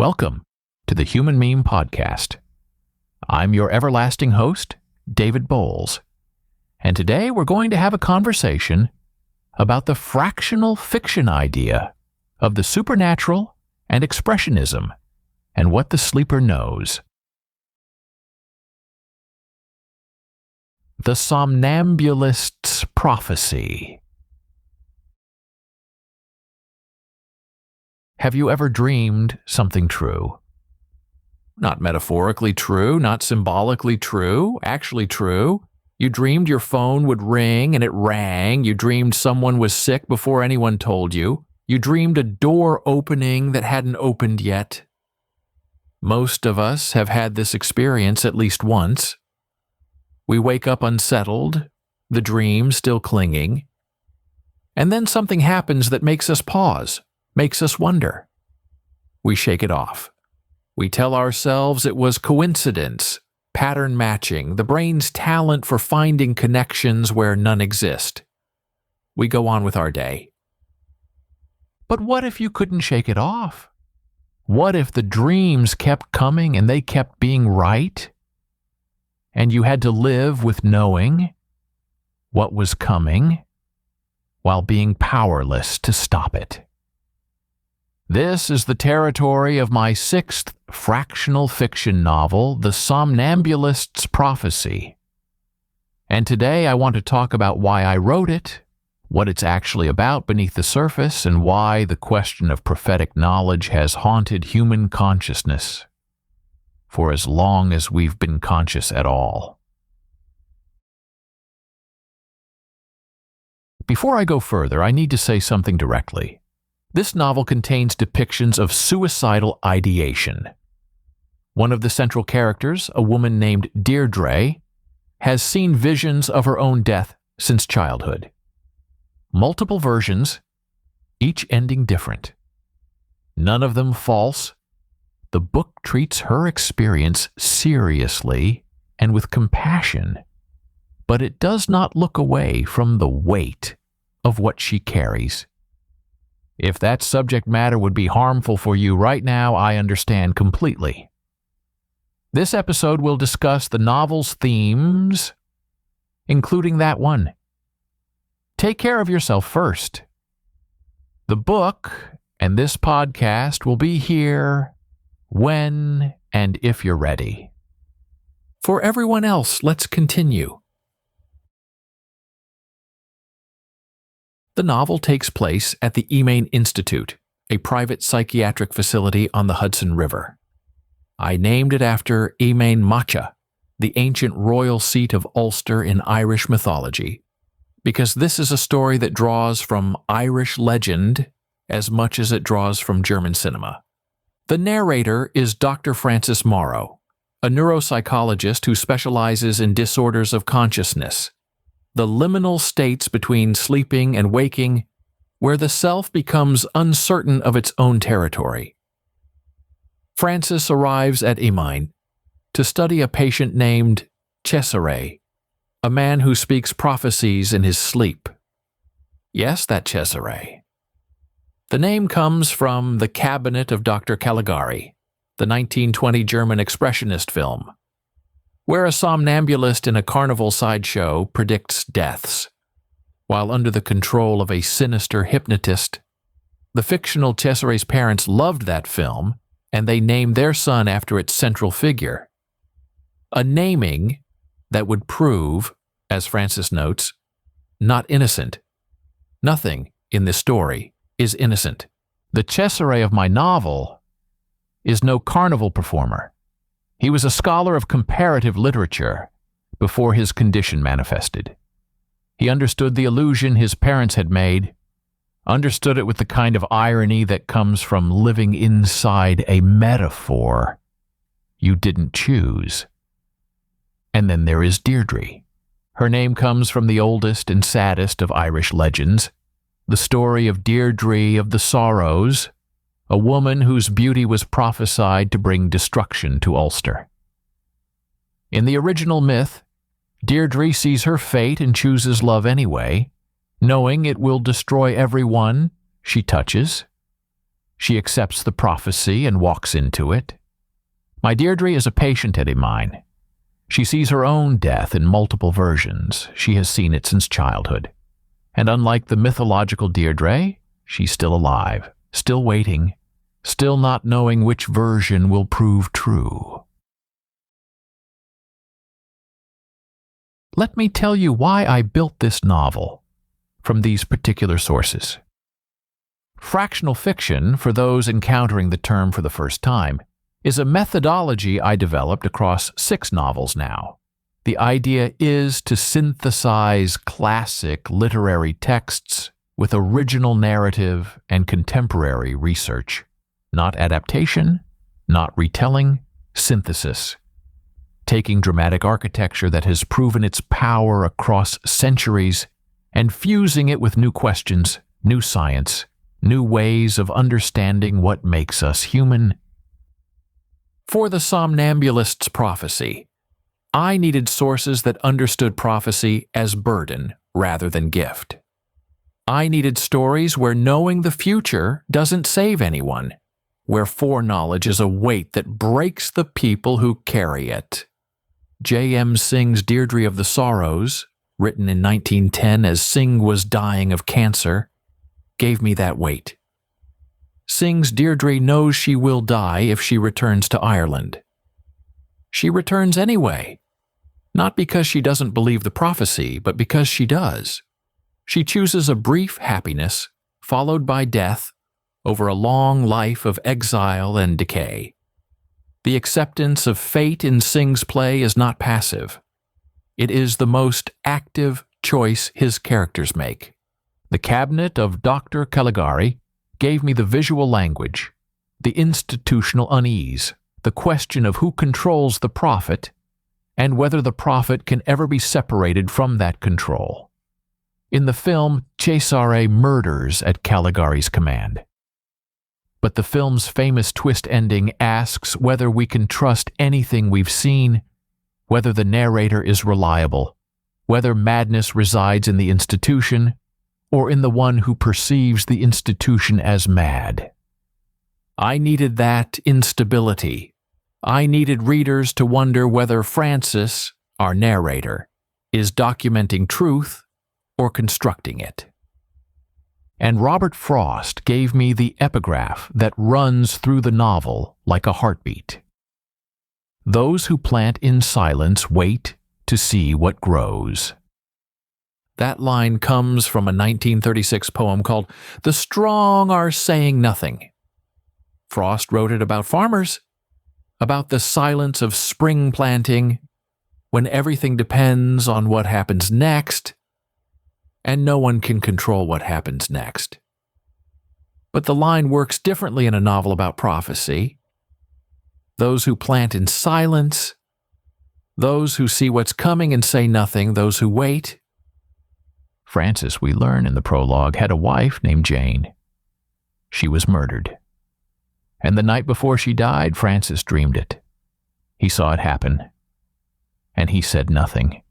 Welcome to the Human Meme Podcast. I'm your everlasting host, David Bowles, and today we're going to have a conversation about the fractional fiction idea of the supernatural and expressionism and what the sleeper knows. The Somnambulist's Prophecy. Have you ever dreamed something true? Not metaphorically true, not symbolically true, actually true. You dreamed your phone would ring and it rang. You dreamed someone was sick before anyone told you. You dreamed a door opening that hadn't opened yet. Most of us have had this experience at least once. We wake up unsettled, the dream still clinging, and then something happens that makes us pause. Makes us wonder. We shake it off. We tell ourselves it was coincidence, pattern matching, the brain's talent for finding connections where none exist. We go on with our day. But what if you couldn't shake it off? What if the dreams kept coming and they kept being right? And you had to live with knowing what was coming while being powerless to stop it. This is the territory of my sixth fractional fiction novel, The Somnambulist's Prophecy. And today I want to talk about why I wrote it, what it's actually about beneath the surface, and why the question of prophetic knowledge has haunted human consciousness for as long as we've been conscious at all. Before I go further, I need to say something directly. This novel contains depictions of suicidal ideation. One of the central characters, a woman named Deirdre, has seen visions of her own death since childhood. Multiple versions, each ending different. None of them false. The book treats her experience seriously and with compassion, but it does not look away from the weight of what she carries. If that subject matter would be harmful for you right now, I understand completely. This episode will discuss the novel's themes, including that one. Take care of yourself first. The book and this podcast will be here when and if you're ready. For everyone else, let's continue. The novel takes place at the Emain Institute, a private psychiatric facility on the Hudson River. I named it after Emain Macha, the ancient royal seat of Ulster in Irish mythology, because this is a story that draws from Irish legend as much as it draws from German cinema. The narrator is Dr. Francis Morrow, a neuropsychologist who specializes in disorders of consciousness, the liminal states between sleeping and waking, where the self becomes uncertain of its own territory. Francis arrives at Emain to study a patient named Cesare, a man who speaks prophecies in his sleep. Yes, that Cesare. The name comes from The Cabinet of Dr. Caligari, the 1920 German expressionist film, where a somnambulist in a carnival sideshow predicts deaths, while under the control of a sinister hypnotist. The fictional Cesare's parents loved that film, and they named their son after its central figure. A naming that would prove, as Francis notes, not innocent. Nothing in this story is innocent. The Cesare of my novel is no carnival performer. He was a scholar of comparative literature before his condition manifested. He understood the illusion his parents had made, understood it with the kind of irony that comes from living inside a metaphor you didn't choose. And then there is Deirdre. Her name comes from the oldest and saddest of Irish legends, the story of Deirdre of the Sorrows, a woman whose beauty was prophesied to bring destruction to Ulster. In the original myth, Deirdre sees her fate and chooses love anyway, knowing it will destroy everyone she touches. She accepts the prophecy and walks into it. My Deirdre is a patient Eddie mine. She sees her own death in multiple versions. She has seen it since childhood. And unlike the mythological Deirdre, she's still alive, still waiting, still not knowing which version will prove true. Let me tell you why I built this novel from these particular sources. Fractional fiction, for those encountering the term for the first time, is a methodology I developed across 6 novels now. The idea is to synthesize classic literary texts with original narrative and contemporary research. Not adaptation, not retelling, synthesis. Taking dramatic architecture that has proven its power across centuries and fusing it with new questions, new science, new ways of understanding what makes us human. For the Somnambulist's prophecy, I needed sources that understood prophecy as burden rather than gift. I needed stories where knowing the future doesn't save anyone, where foreknowledge is a weight that breaks the people who carry it. J.M. Singh's Deirdre of the Sorrows, written in 1910 as Singh was dying of cancer, gave me that weight. Singh's Deirdre knows she will die if she returns to Ireland. She returns anyway, not because she doesn't believe the prophecy, but because she does. She chooses a brief happiness, followed by death, over a long life of exile and decay. The acceptance of fate in Singh's play is not passive. It is the most active choice his characters make. The cabinet of Dr. Caligari gave me the visual language, the institutional unease, the question of who controls the prophet, and whether the prophet can ever be separated from that control. In the film, Cesare murders at Caligari's command. But the film's famous twist ending asks whether we can trust anything we've seen, whether the narrator is reliable, whether madness resides in the institution, or in the one who perceives the institution as mad. I needed that instability. I needed readers to wonder whether Francis, our narrator, is documenting truth or constructing it. And Robert Frost gave me the epigraph that runs through the novel like a heartbeat. Those who plant in silence wait to see what grows. That line comes from a 1936 poem called "The Strong Are Saying Nothing." Frost wrote it about farmers, about the silence of spring planting, when everything depends on what happens next, and no one can control what happens next. But the line works differently in a novel about prophecy. Those who plant in silence, those who see what's coming and say nothing, those who wait. Francis, we learn in the prologue, had a wife named Jane. She was murdered. And the night before she died, Francis dreamed it. He saw it happen. And he said nothing.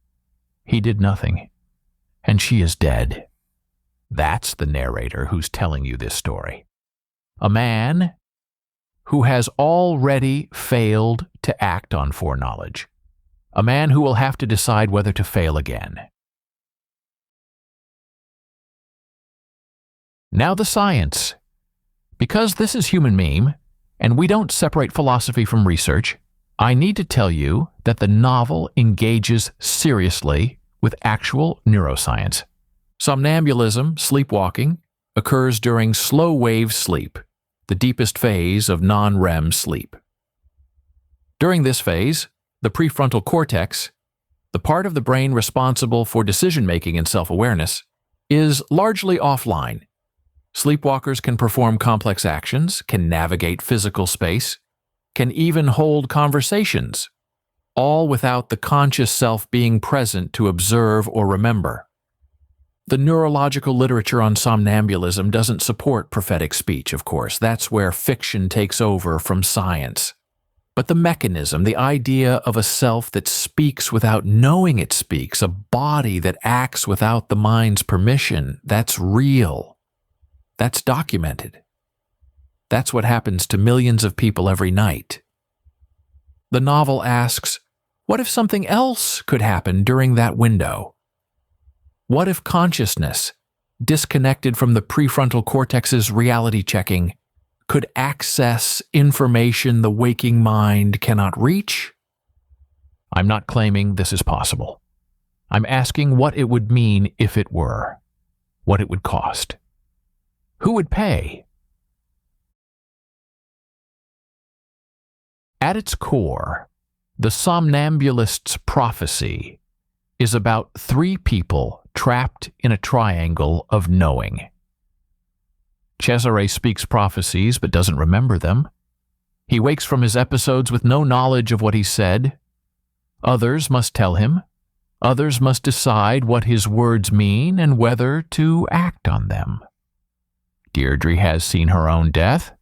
He did nothing. And she is dead. That's the narrator who's telling you this story. A man who has already failed to act on foreknowledge. A man who will have to decide whether to fail again. Now the science. Because this is human meme, and we don't separate philosophy from research, I need to tell you that the novel engages seriously with actual neuroscience. Somnambulism, sleepwalking, occurs during slow-wave sleep, the deepest phase of non-REM sleep. During this phase, the prefrontal cortex, the part of the brain responsible for decision-making and self-awareness, is largely offline. Sleepwalkers can perform complex actions, can navigate physical space, can even hold conversations, all without the conscious self being present to observe or remember. The neurological literature on somnambulism doesn't support prophetic speech, of course. That's where fiction takes over from science. But the mechanism, the idea of a self that speaks without knowing it speaks, a body that acts without the mind's permission, that's real. That's documented. That's what happens to millions of people every night. The novel asks, what if something else could happen during that window? What if consciousness, disconnected from the prefrontal cortex's reality checking, could access information the waking mind cannot reach? I'm not claiming this is possible. I'm asking what it would mean if it were, what it would cost. Who would pay? At its core, the Somnambulist's prophecy is about three people trapped in a triangle of knowing. Cesare speaks prophecies but doesn't remember them. He wakes from his episodes with no knowledge of what he said. Others must tell him. Others must decide what his words mean and whether to act on them. Deirdre has seen her own death,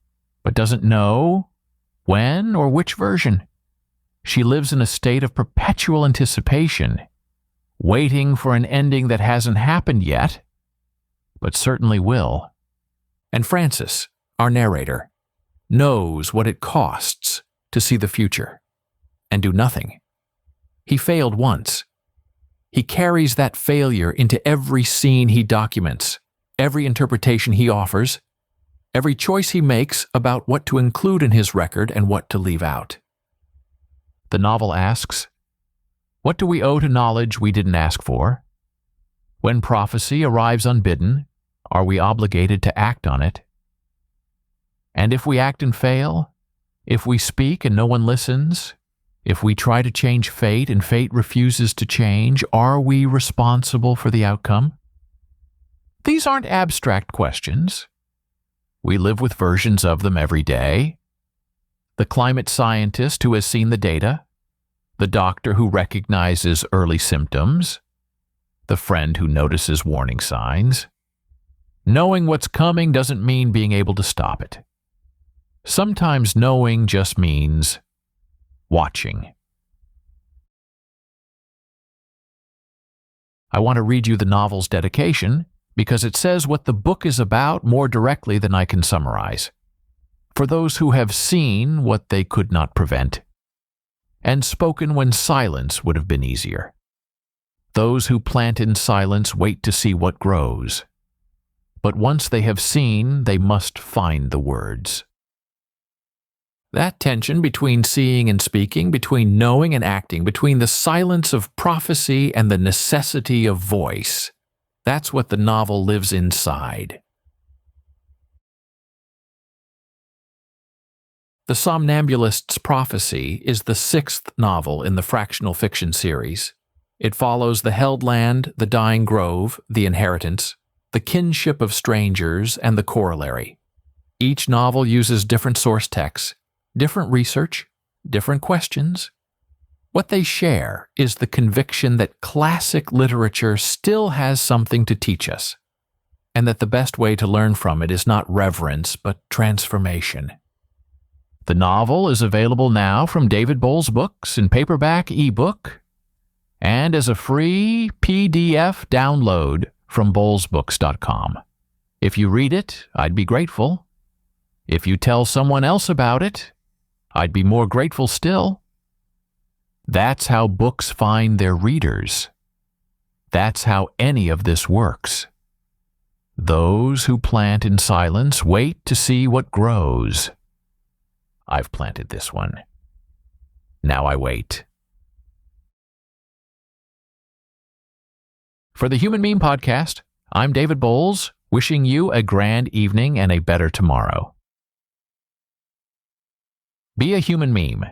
but doesn't know when or which version. She lives in a state of perpetual anticipation, waiting for an ending that hasn't happened yet, but certainly will. And Francis, our narrator, knows what it costs to see the future and do nothing. He failed once. He carries that failure into every scene he documents, every interpretation he offers, every choice he makes about what to include in his record and what to leave out. The novel asks, what do we owe to knowledge we didn't ask for? When prophecy arrives unbidden, are we obligated to act on it? And if we act and fail, if we speak and no one listens, if we try to change fate and fate refuses to change, are we responsible for the outcome? These aren't abstract questions. We live with versions of them every day. The climate scientist who has seen the data, the doctor who recognizes early symptoms, the friend who notices warning signs. Knowing what's coming doesn't mean being able to stop it. Sometimes knowing just means watching. I want to read you the novel's dedication because it says what the book is about more directly than I can summarize. For those who have seen what they could not prevent, and spoken when silence would have been easier. Those who plant in silence wait to see what grows. But once they have seen, they must find the words. That tension between seeing and speaking, between knowing and acting, between the silence of prophecy and the necessity of voice, that's what the novel lives inside. The Somnambulist's Prophecy is the sixth novel in the fractional fiction series. It follows the Held Land, the Dying Grove, the Inheritance, the Kinship of Strangers, and the Corollary. Each novel uses different source texts, different research, different questions. What they share is the conviction that classic literature still has something to teach us, and that the best way to learn from it is not reverence but transformation. The novel is available now from David Bowles Books in paperback, ebook, and as a free PDF download from bowlesbooks.com. If you read it, I'd be grateful. If you tell someone else about it, I'd be more grateful still. That's how books find their readers. That's how any of this works. Those who plant in silence wait to see what grows. I've planted this one. Now I wait. For the Human Meme Podcast, I'm David Bowles, wishing you a grand evening and a better tomorrow. Be a human meme.